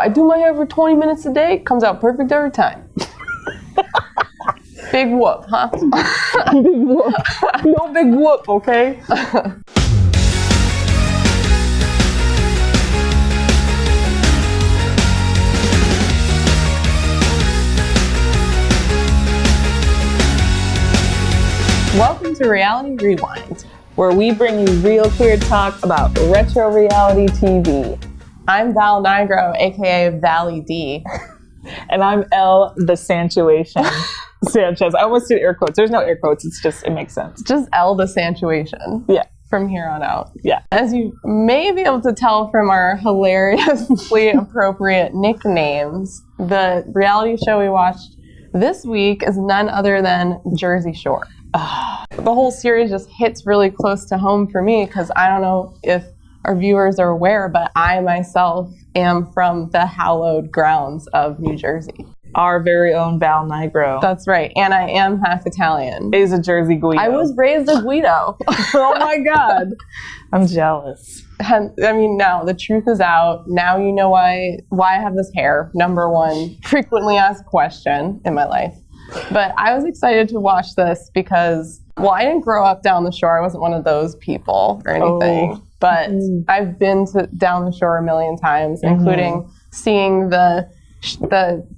I do my hair for 20 minutes a day. Comes out perfect every time. Big whoop, huh? Big whoop. No big whoop, okay? Welcome to Reality Rewind, where we bring you real queer talk about retro reality TV. I'm Val Nigro, aka Valley D. And I'm Elle the Santuation Sanchez. I almost did air quotes. There's no air quotes. It's just, it makes sense. Just Elle the Santuation. Yeah. From here on out. Yeah. As you may be able to tell from our hilariously appropriate nicknames, the reality show we watched this week is none other than Jersey Shore. The whole series just hits really close to home for me because I don't know if our viewers are aware, but I myself am from the hallowed grounds of New Jersey. Our very own Val Nigro. That's right. And I am half Italian. Is a Jersey Guido. I was raised a Guido. Oh my God. I'm jealous. And, I mean, now the truth is out. Now you know why I have this hair. Number one, frequently asked question in my life. But I was excited to watch this because, well, I didn't grow up down the shore. I wasn't one of those people or anything. Oh. But I've been down the shore a million times, including seeing the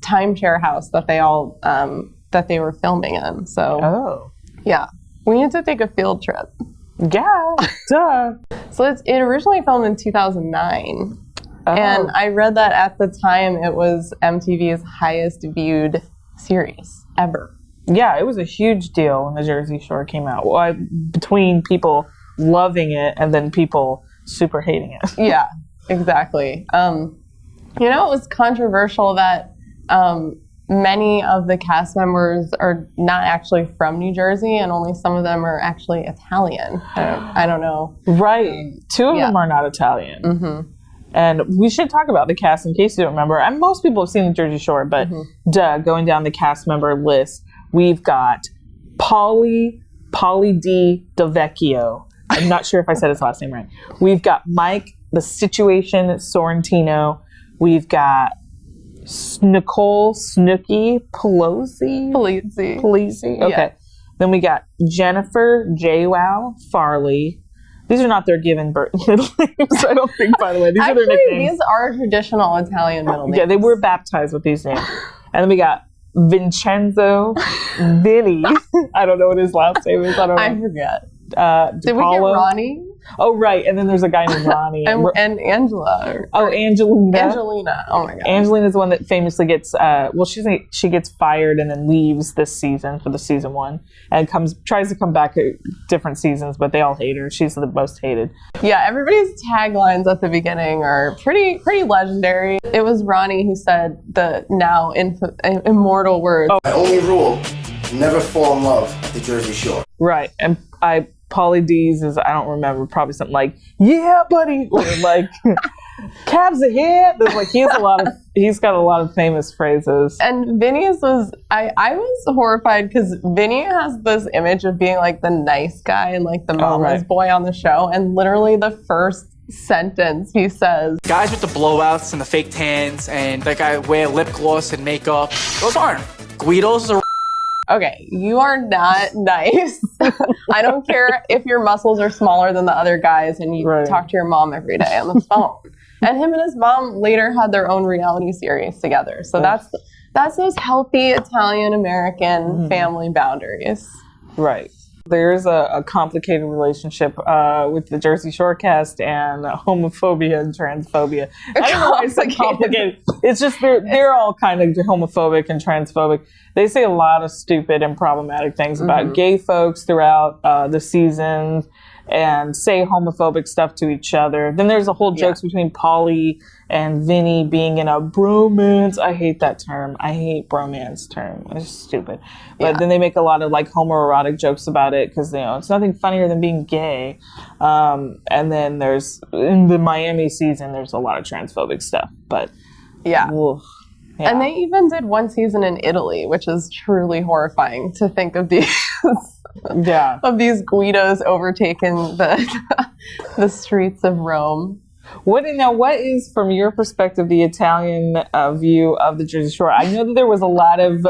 timeshare house that they were filming in. So, yeah, we need to take a field trip. Yeah, duh. So it originally filmed in 2009. And I read that at the time it was MTV's highest viewed series ever. Yeah, it was a huge deal when the Jersey Shore came out. Well, between people loving it and then people super hating it. Yeah, exactly. It was controversial that many of the cast members are not actually from New Jersey, and only some of them are actually Italian. I don't know. Right. Two of them are not Italian. Mm-hmm. And we should talk about the cast in case you don't remember. And most people have seen the Jersey Shore, but going down the cast member list, we've got Pauly D. Delvecchio. I'm not sure if I said his last name right. We've got Mike, the Situation Sorrentino. We've got Nicole Snooki Polizzi. Okay. Yeah. Then we got Jennifer JWoww Farley. These are not their given birth middle names, I don't think, by the way. These are their nicknames. These are traditional Italian middle names. Yeah, they were baptized with these names. And then we got Vincenzo Vinny. I don't know what his last name is. I forget. Did we get Ronnie? Oh, right. And then there's a guy named Ronnie. and Angela. Angelina. Angelina. Oh, my God. Angelina's the one that famously gets, she gets fired and then leaves this season for the season one and tries to come back at different seasons, but they all hate her. She's the most hated. Yeah, everybody's taglines at the beginning are pretty legendary. It was Ronnie who said the now immortal words. My only rule, never fall in love with the Jersey Shore. Right. And Pauly D's is, I don't remember, probably something like, yeah, buddy, or like, cabs ahead. There's like, he's got a lot of famous phrases. And Vinny's I was horrified because Vinny has this image of being like the nice guy and like the mama's boy on the show. And literally the first sentence he says, guys with the blowouts and the fake tans and that guy wear lip gloss and makeup, those aren't Guidos. Okay, you are not nice. I don't care if your muscles are smaller than the other guys and you talk to your mom every day on the phone. And him and his mom later had their own reality series together. So that's those healthy Italian-American family boundaries. Right. There's a complicated relationship with the Jersey Shore cast and homophobia and transphobia. I don't know why I said complicated. It's just they're all kind of homophobic and transphobic. They say a lot of stupid and problematic things about gay folks throughout the seasons and say homophobic stuff to each other. Then there's a whole jokes between Pauly and Vinny being in a bromance. I hate that term. I hate bromance term. It's stupid. But then they make a lot of like homoerotic jokes about it because it's nothing funnier than being gay. And then there's in the Miami season there's a lot of transphobic stuff. But oof. Yeah. And they even did one season in Italy, which is truly horrifying to think of these of these Guidos overtaking the streets of Rome. What is, from your perspective, the Italian view of the Jersey Shore? I know that there was a lot of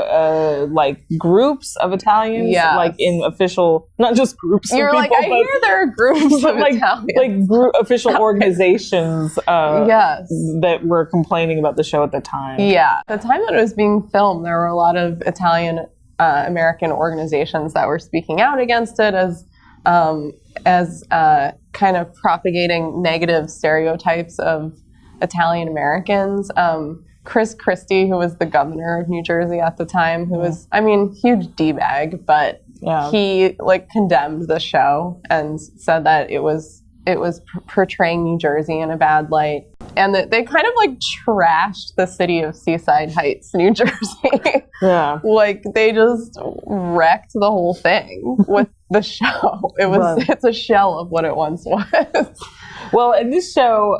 like groups of Italians, Yes. like in official, not just groups. You're of like, people, I hear there are groups of like Italians. official organizations Yes. that were complaining about the show at the time. Yeah. At the time that it was being filmed, there were a lot of Italian American organizations that were speaking out against it as kind of propagating negative stereotypes of Italian Americans. Chris Christie, who was the governor of New Jersey at the time, who was, I mean, huge D-bag, but he like condemned the show and said that it was portraying New Jersey in a bad light, and that they kind of like trashed the city of Seaside Heights, New Jersey. Yeah. Like they just wrecked the whole thing with the show. It's a shell of what it once was. Well, and this show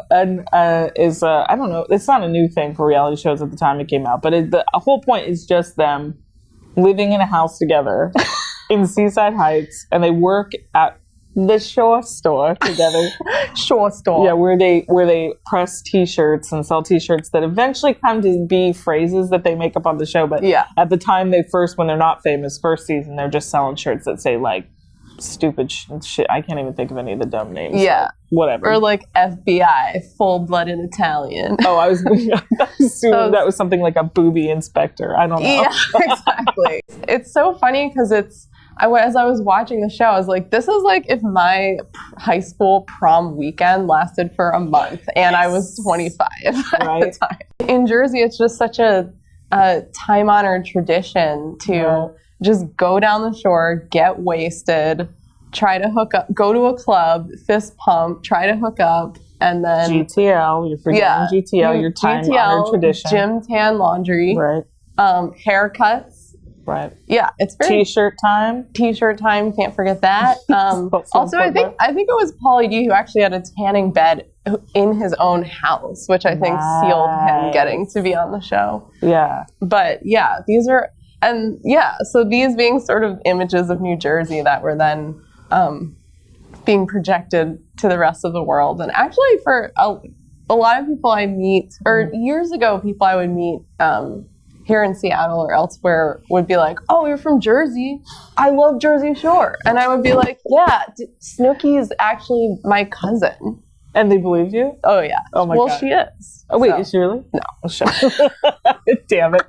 is I don't know, it's not a new thing for reality shows at the time it came out, but the whole point is just them living in a house together in Seaside Heights, and they work at the Shore Store together. Shore Store. Yeah, where they press T-shirts and sell T-shirts that eventually come to be phrases that they make up on the show. But at the time when they're not famous, first season, they're just selling shirts that say like stupid shit. I can't even think of any of the dumb names. Yeah. Whatever. Or like FBI, full-blooded Italian. Oh, I was assuming that was something like a booby inspector. I don't know. Yeah, exactly. It's so funny because as I was watching the show, I was like, this is like if my high school prom weekend lasted for a month and I was 25 at the time. In Jersey, it's just such a time-honored tradition to just go down the shore, get wasted, try to hook up, go to a club, fist pump, try to hook up, and then GTL, you're forgetting GTL, your time-honored tradition. Gym, tan, laundry, right? Haircuts. Right. Yeah, it's very T-shirt time. T-shirt time, can't forget that. Also, I think it was Pauly D who actually had a tanning bed in his own house, which I think sealed him getting to be on the show. Yeah. But yeah, so these being sort of images of New Jersey that were then being projected to the rest of the world. And actually for a lot of people I meet, or years ago, people I would meet here in Seattle or elsewhere would be like, oh, you're from Jersey? I love Jersey Shore. And I would be like, yeah, Snooki is actually my cousin. And they believed you? Oh, yeah. Oh, my God. Well, she is. Oh, wait, is she really? No. Oh, shit. Damn it.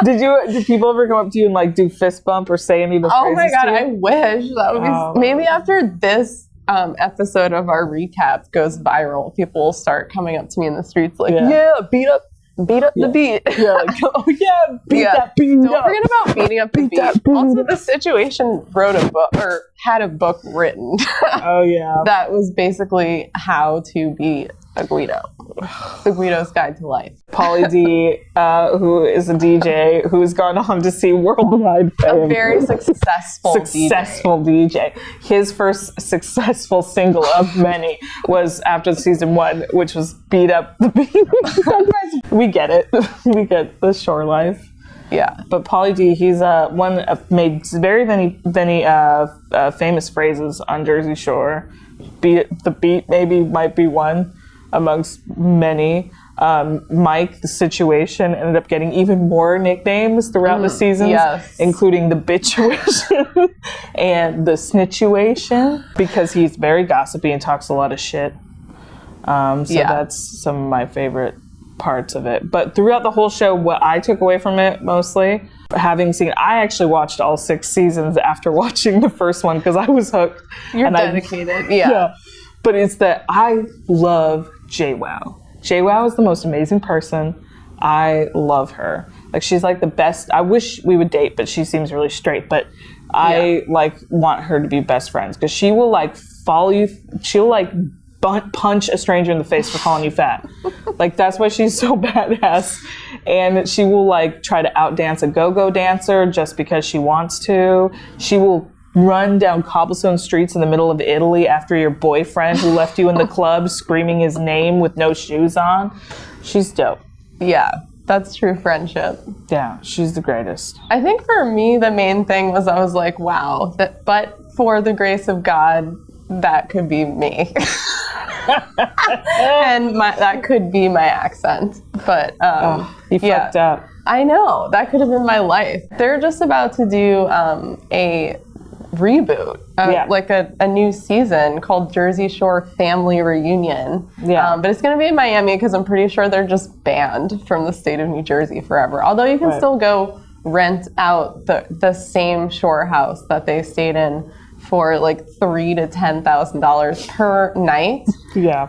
Did people ever come up to you and like do fist bump or say any of the phrases? Oh, my God, to you? I wish. That would be... Maybe after this episode of our recap goes viral, people will start coming up to me in the streets like, yeah beat up the beat. Yeah, like, oh yeah, beat that beat Don't up. forget about beating up the beat. Also, The Situation wrote a book, or had a book written. Oh yeah. That was basically how to be a Guido. The Guido's Guide to Life. Pauly D, who is a DJ who's gone on to see worldwide fame. A very successful DJ. His first successful single of many was after season 1, which was Beat Up the Beat. We get it. We get the shore life. Yeah. But Pauly D, he's made very many famous phrases on Jersey Shore. Beat the beat might be one amongst many. Mike, The Situation, ended up getting even more nicknames throughout the seasons, including the Bitchuation and the Snitchuation, because he's very gossipy and talks a lot of shit. That's some of my favorite parts of it. But throughout the whole show, what I took away from it mostly, I actually watched all 6 seasons after watching the first one because I was hooked. You're dedicated. Yeah. But it's that I love JWoww. JWoww is the most amazing person. I love her. Like, she's like the best. I wish we would date, but she seems really straight. But I want her to be best friends because she will like follow you. She'll like punch a stranger in the face for calling you fat. Like, that's why she's so badass. And she will like try to outdance a go-go dancer just because she wants to. She will run down cobblestone streets in the middle of Italy after your boyfriend who left you in the club screaming his name with no shoes on. She's dope. Yeah, that's true friendship. Yeah, she's the greatest. I think for me, the main thing was I was like, wow, but for the grace of God, that could be me. And that could be my accent. But You fucked up. I know. That could have been my life. They're just about to do a reboot, like a new season called Jersey Shore Family Reunion. Yeah. But it's going to be in Miami because I'm pretty sure they're just banned from the state of New Jersey forever. Although you can still go rent out the same shore house that they stayed in for like $3,000 to $10,000 per night. Yeah.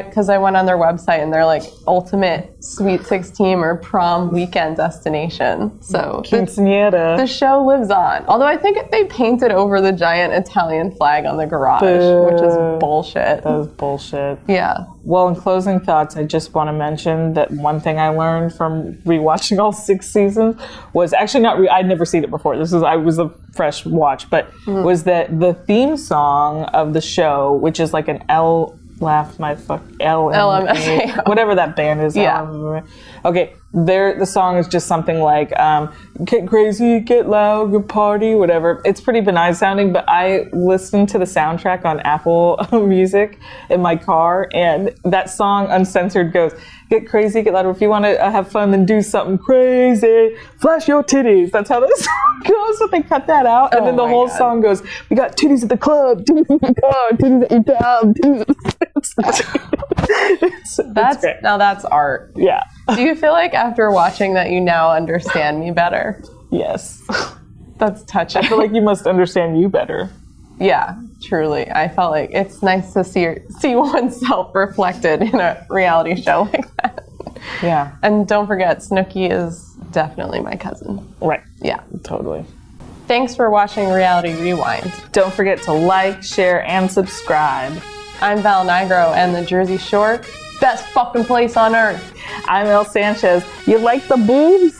Because I went on their website and they're like ultimate Sweet 16 or prom weekend destination. So Quinceañera. the show lives on. Although I think they painted over the giant Italian flag on the garage, which is bullshit. That was bullshit. Yeah. Well, in closing thoughts, I just want to mention that one thing I learned from rewatching all 6 seasons was actually I'd never seen it before. I was a fresh watch, but was that the theme song of the show, which is like an LMFAO, whatever that band is. Yeah. Okay, the song is just something like get crazy, get loud, get party, whatever. It's pretty benign sounding, but I listened to the soundtrack on Apple Music in my car, and that song uncensored goes, get crazy, get loud. If you want to have fun, then do something crazy. Flash your titties. That's how the song goes. But they cut that out, and then the whole song goes, we got titties at the club, titties at the car, titties at your job, titties at the... That's art. Yeah. Do you feel like after watching that you now understand me better? Yes. That's touching. I feel like you must understand you better. Yeah, truly. I felt like it's nice to see oneself reflected in a reality show like that. Yeah. And don't forget, Snooki is definitely my cousin. Right. Yeah. Totally. Thanks for watching Reality Rewind. Don't forget to like, share, and subscribe. I'm Val Nigro, and the Jersey Shore, best fucking place on earth. I'm El Sanchez. You like the boobs?